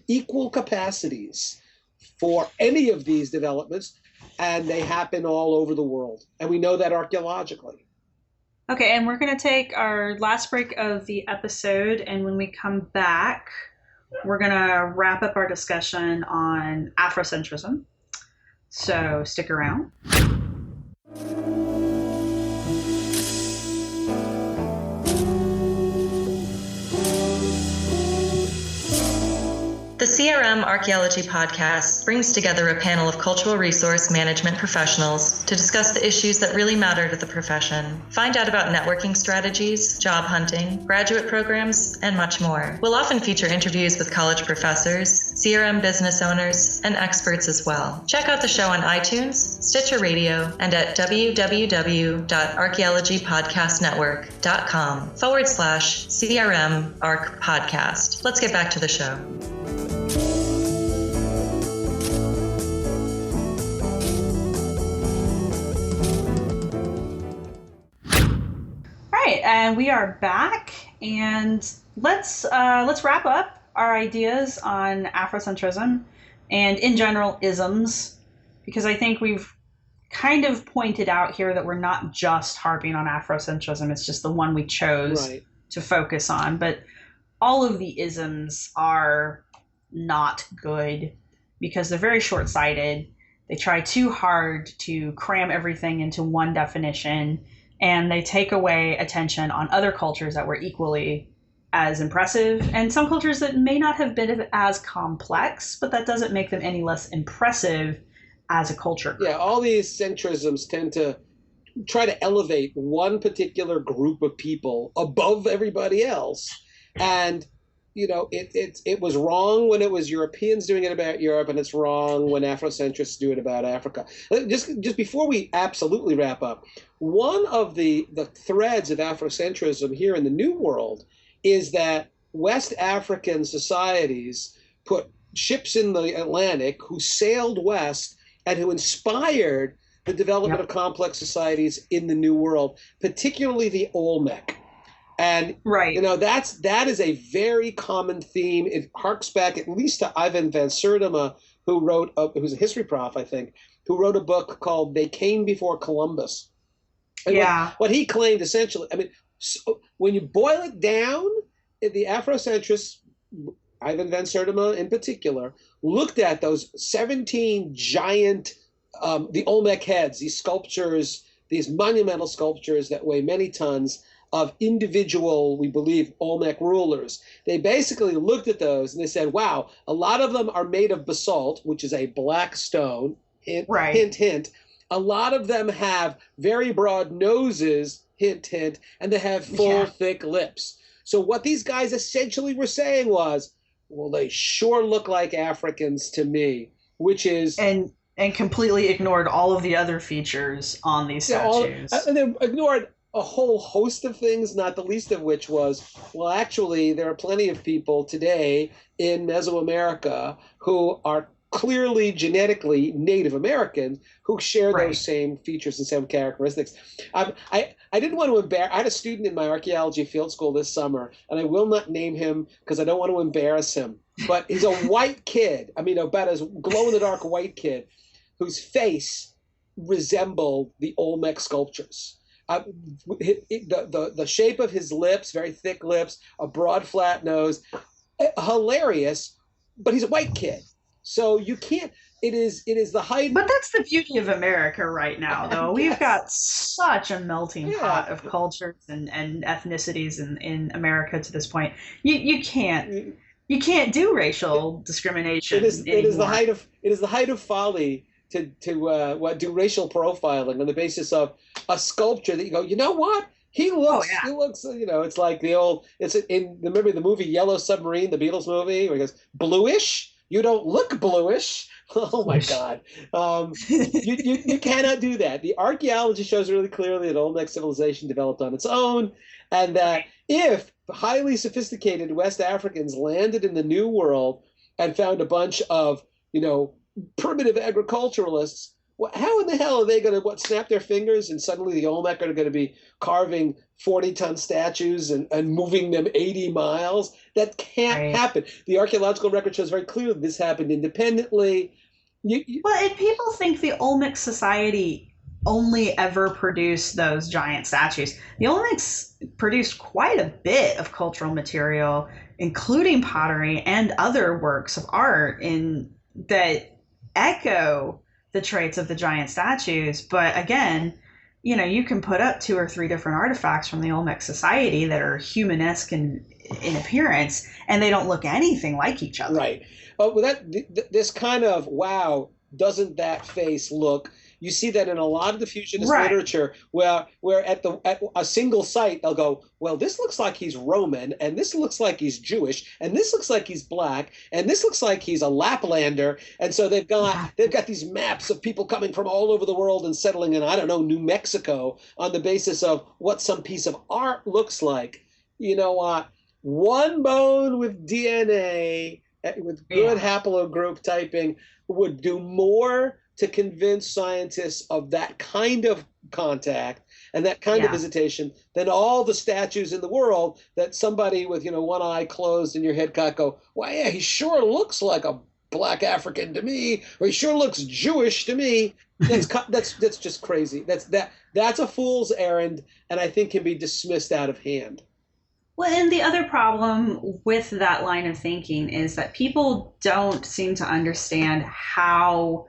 equal capacities for any of these developments, and they happen all over the world. And we know that archaeologically. Okay, and we're going to take our last break of the episode, and when we come back, we're going to wrap up our discussion on Afrocentrism. So stick around. The CRM Archaeology podcast brings together a panel of cultural resource management professionals to discuss the issues that really matter to the profession. Find out about networking strategies, job hunting, graduate programs, and much more. We'll often feature interviews with college professors, CRM business owners, and experts as well. Check out the show on iTunes, Stitcher Radio, and at www.archaeologypodcastnetwork.com/CRM ARC podcast. Let's get back to the show. All right, and we are back, and let's wrap up our ideas on Afrocentrism and, in general, isms, because I think we've kind of pointed out here that we're not just harping on Afrocentrism. It's just the one we chose to focus on. But all of the isms are not good because they're very short-sighted. They try too hard to cram everything into one definition, and they take away attention on other cultures that were equally as impressive, and some cultures that may not have been as complex, but that doesn't make them any less impressive as a culture. Yeah, all these centrisms tend to try to elevate one particular group of people above everybody else. And, you know, it was wrong when it was Europeans doing it about Europe, and it's wrong when Afrocentrists do it about Africa. Just before we absolutely wrap up, one of the threads of Afrocentrism here in the New World is that West African societies put ships in the Atlantic who sailed west and who inspired the development of complex societies in the New World, particularly the Olmec. And you know, that is a very common theme. It harks back at least to Ivan van Sertima, who who's a history prof, I think, who wrote a book called "They Came Before Columbus." And what he claimed essentially, I mean, so when you boil it down, the Afrocentrists, Ivan van Sertima in particular, looked at those 17 giant, the Olmec heads, these sculptures, these monumental sculptures that weigh many tons of individual, we believe, Olmec rulers. They basically looked at those and they said, wow, a lot of them are made of basalt, which is a black stone, hint, hint. A lot of them have very broad noses, hint, hint, and they have full, thick lips. So what these guys essentially were saying was, well, they sure look like Africans to me, which is... And completely ignored all of the other features on these statues. And they ignored a whole host of things, not the least of which was, well, actually, there are plenty of people today in Mesoamerica who are clearly genetically Native Americans who share those same features and same characteristics. I didn't want to embarrass. I had a student in my archaeology field school this summer, and I will not name him because I don't want to embarrass him. But he's a white kid. I mean, about as glow-in-the-dark white kid whose face resembled the Olmec sculptures. The shape of his lips, very thick lips, a broad, flat nose, hilarious. But he's a white kid. So you can't. It is the height. But that's the beauty of America right now, though. We've got such a melting pot of cultures and ethnicities in America to this point. You can't do racial discrimination. It is the height of folly to do racial profiling on the basis of a sculpture that you go, you know what? He looks, you know, it's like remember the movie Yellow Submarine, the Beatles movie, where he goes, bluish? You don't look bluish. Oh my God. You cannot do that. The archaeology shows really clearly that Olmec civilization developed on its own, and that if highly sophisticated West Africans landed in the New World and found a bunch of, you know, primitive agriculturalists, how in the hell are they going to snap their fingers and suddenly the Olmec are going to be carving 40-ton statues and moving them 80 miles? That can't happen. The archaeological record shows very clearly this happened independently. And people think the Olmec society only ever produced those giant statues. The Olmecs produced quite a bit of cultural material, including pottery and other works of art that echo the traits of the giant statues. But again, you know, you can put up 2 or 3 different artifacts from the Olmec society that are humanesque in appearance, and they don't look anything like each other. Right. But this kind of, wow, doesn't that face look You see that in a lot of the fusionist Right. literature, where at a single site they'll go, well, this looks like he's Roman, and this looks like he's Jewish, and this looks like he's black, and this looks like he's a Laplander, and so they've got these maps of people coming from all over the world and settling in, I don't know, New Mexico on the basis of what some piece of art looks like. You know, one bone with DNA with good haplogroup typing would do more to convince scientists of that kind of contact and that kind of visitation than all the statues in the world that somebody with, one eye closed and your head cocked go, well, yeah, he sure looks like a black African to me, or he sure looks Jewish to me. That's just crazy. That's a fool's errand, and I think can be dismissed out of hand. Well, and the other problem with that line of thinking is that people don't seem to understand how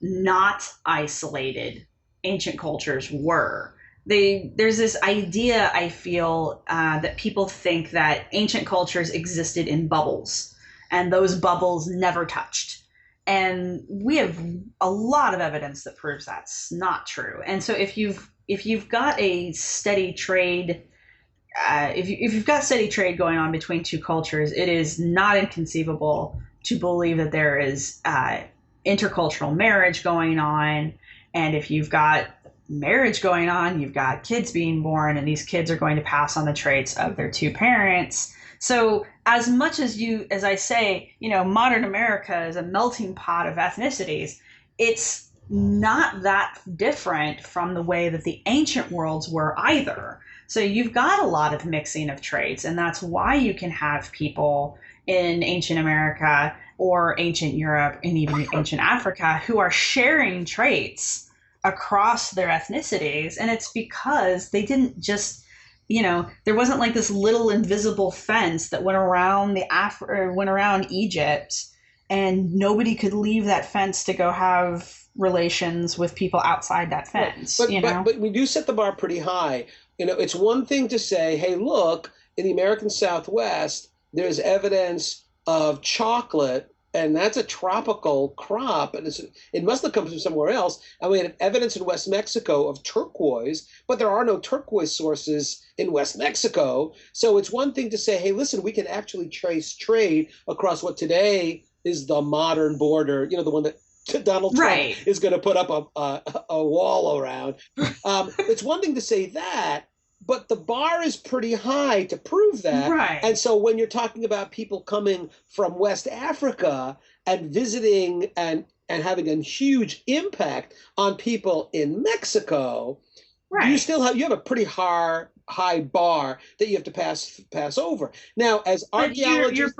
not isolated ancient cultures were. There's this idea, I feel, that people think that ancient cultures existed in bubbles, and those bubbles never touched. And we have a lot of evidence that proves that's not true. And so if you've got a steady trade, if you've got steady trade going on between two cultures, it is not inconceivable to believe that there is intercultural marriage going on. And if you've got marriage going on, you've got kids being born, and these kids are going to pass on the traits of their two parents. So as much as I say, modern America is a melting pot of ethnicities, it's not that different from the way that the ancient worlds were either. So you've got a lot of mixing of traits, and that's why you can have people in ancient America or ancient Europe and even ancient Africa who are sharing traits across their ethnicities. And it's because they didn't just, there wasn't like this little invisible fence that went around went around Egypt, and nobody could leave that fence to go have relations with people outside that fence. But we do set the bar pretty high. It's one thing to say, hey, look, in the American Southwest, there's evidence of chocolate, and that's a tropical crop, and it must have come from somewhere else. And we have evidence in West Mexico of turquoise, but there are no turquoise sources in West Mexico. So it's one thing to say, hey, listen, we can actually trace trade across what today is the modern border, the one that Donald Trump is going to put up a wall around. It's one thing to say that, but the bar is pretty high to prove that. Right. And so when you're talking about people coming from West Africa and visiting and having a huge impact on people in Mexico, you have a pretty high bar that you have to pass over. Now, as archaeologists,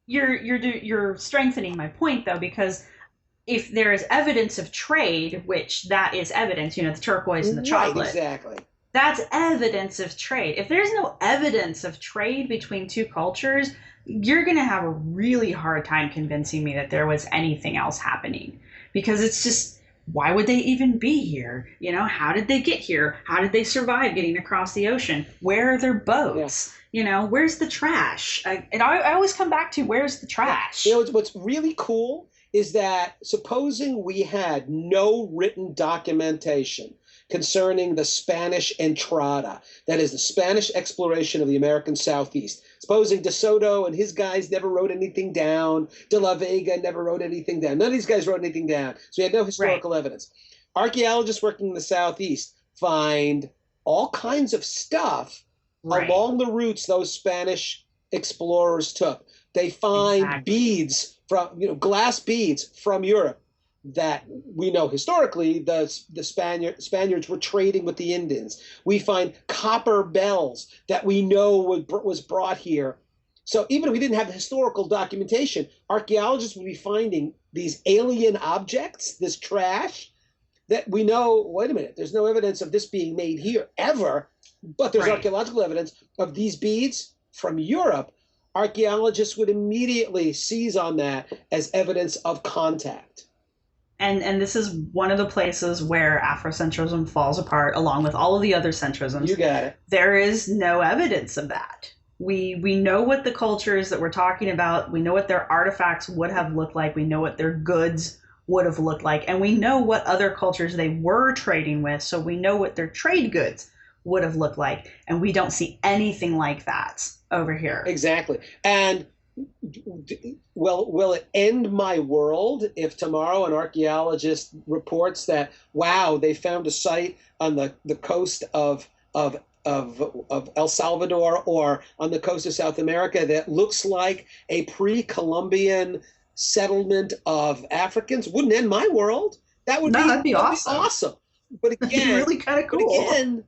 you're strengthening my point, though, because if there is evidence of trade, which that is evidence, the turquoise and the chocolate. Exactly. That's evidence of trade. If there's no evidence of trade between two cultures, you're going to have a really hard time convincing me that there was anything else happening. Because it's just, why would they even be here? How did they get here? How did they survive getting across the ocean? Where are their boats? Yeah. Where's the trash? And I always come back to, where's the trash? What's really cool is that supposing we had no written documentation concerning the Spanish entrada, that is the Spanish exploration of the American Southeast. Supposing De Soto and his guys never wrote anything down, De La Vega never wrote anything down. None of these guys wrote anything down. So we had no historical evidence. Archaeologists working in the Southeast find all kinds of stuff along the routes those Spanish explorers took. They find beads from, glass beads from Europe that we know historically the Spaniards were trading with the Indians. We find copper bells that we know was brought here. So even if we didn't have the historical documentation, archaeologists would be finding these alien objects, this trash, that we know, wait a minute, there's no evidence of this being made here ever, but there's archaeological evidence of these beads from Europe. Archaeologists would immediately seize on that as evidence of contact. And this is one of the places where Afrocentrism falls apart, along with all of the other centrisms. You got it. There is no evidence of that. We know what the cultures that we're talking about, we know what their artifacts would have looked like, we know what their goods would have looked like. And we know what other cultures they were trading with, so we know what their trade goods would have looked like. And we don't see anything like that over here. Exactly. And will it end my world if tomorrow an archaeologist reports that, wow, they found a site on the coast of El Salvador or on the coast of South America that looks like a pre-Columbian settlement of Africans? Wouldn't end my world. That'd be awesome. But again, that'd be really kind of cool. But again,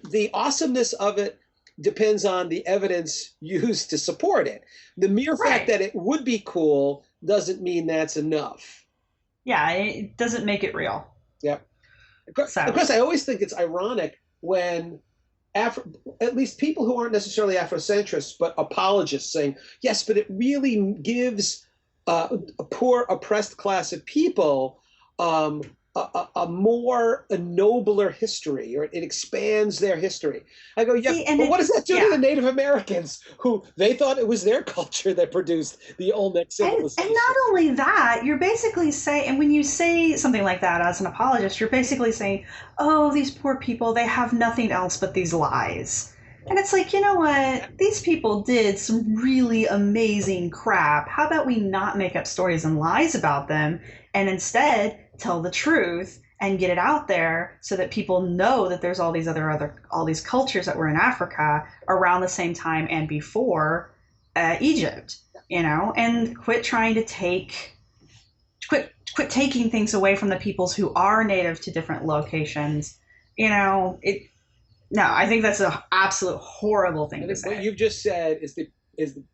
the awesomeness of it depends on the evidence used to support it. The mere fact that it would be cool doesn't mean that's enough. Yeah, it doesn't make it real. Yep. Of course, I always think it's ironic when at least people who aren't necessarily Afrocentrists, but apologists saying, yes, but it really gives a poor, oppressed class of people a nobler history, or it expands their history. I go, yeah, but what does that do to the Native Americans who they thought it was their culture that produced the Olmec civilization? And not only that, you're basically saying, and when you say something like that as an apologist, you're basically saying, oh, these poor people, they have nothing else but these lies. And it's like, you know what? These people did some really amazing crap. How about we not make up stories and lies about them and instead tell the truth and get it out there so that people know that there's all these all these cultures that were in Africa around the same time and before Egypt, and quit trying to quit taking things away from the peoples who are native to different locations. No, I think that's an absolute horrible thing to say. What you've just said is the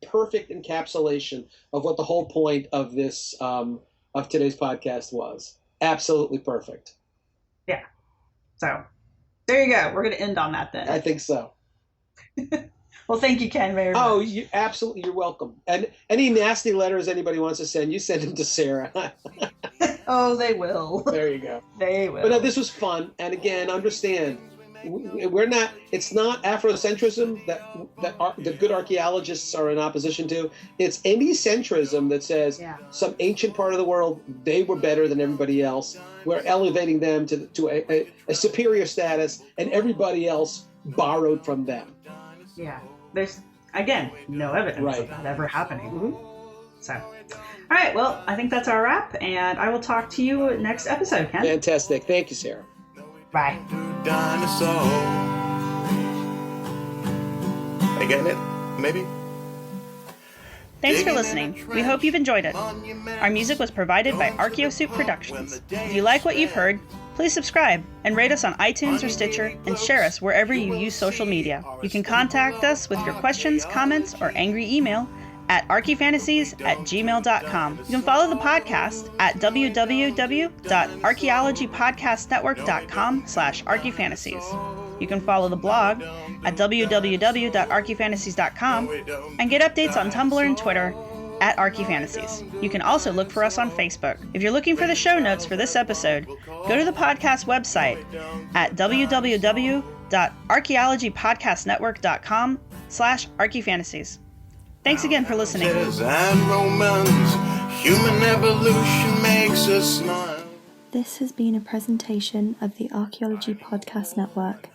perfect encapsulation of what the whole point of this of today's podcast was. Absolutely perfect. Yeah. So there you go. We're going to end on that then. I think so. Well, thank you, Ken, very much. Oh, you're welcome. And any nasty letters anybody wants to send, you send them to Sarah. Oh, they will. There you go. They will. But no, this was fun. And again, understand, it's not Afrocentrism that the good archaeologists are in opposition to. It's any centrism that says some ancient part of the world, they were better than everybody else. We're elevating them to a superior status, and everybody else borrowed from them. Yeah. There's, again, no evidence of that ever happening. Mm-hmm. So, all right. Well, I think that's our wrap, and I will talk to you next episode, Ken. Fantastic. Thank you, Sarah. Bye. Dinosaur. I getting it? Maybe? Thanks for listening. We hope you've enjoyed it. Our music was provided by Archaeosoup Productions. If you like what you've heard, please subscribe and rate us on iTunes or Stitcher and share us wherever you use social media. You can contact us with your questions, comments, or angry email at archifantasies@gmail.com. You can follow the podcast at www.archaeologypodcastnetwork.com/archifantasies. You can follow the blog at www.archifantasies.com and get updates on Tumblr and Twitter at Archifantasies. You can also look for us on Facebook. If you're looking for the show notes for this episode, go to the podcast website at www.archaeologypodcastnetwork.com/archifantasies. Thanks again for listening. And Romans, human evolution makes us smile. This has been a presentation of the Archaeology Podcast Network.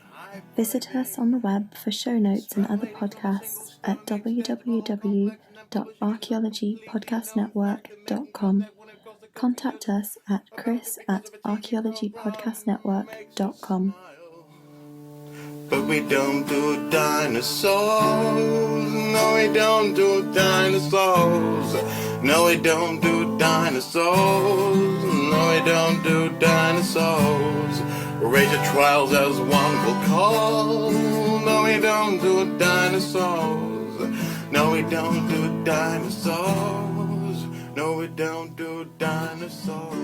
Visit us on the web for show notes and other podcasts at www.archaeologypodcastnetwork.com. Contact us at chris@archaeologypodcastnetwork.com. But we don't do dinosaurs. No, we don't do dinosaurs. No, we don't do dinosaurs. No, we don't do dinosaurs. Rage of trials as one will call. No, we don't do dinosaurs. No, we don't do dinosaurs. No, we don't do dinosaurs.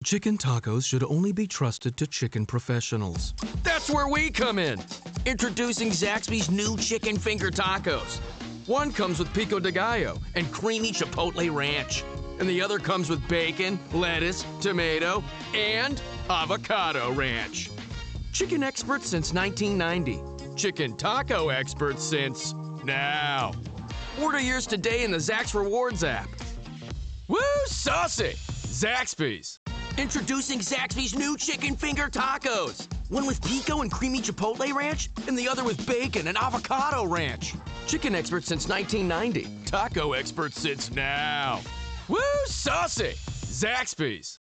Chicken tacos should only be trusted to chicken professionals. That's where we come in. Introducing Zaxby's new chicken finger tacos. One comes with pico de gallo and creamy chipotle ranch. And the other comes with bacon, lettuce, tomato, and avocado ranch. Chicken experts since 1990. Chicken taco experts since now. Order yours today in the Zax Rewards app. Woo, saucy! Zaxby's. Introducing Zaxby's new chicken finger tacos. One with pico and creamy chipotle ranch, and the other with bacon and avocado ranch. Chicken expert since 1990. Taco expert since now. Woo, saucy! Zaxby's.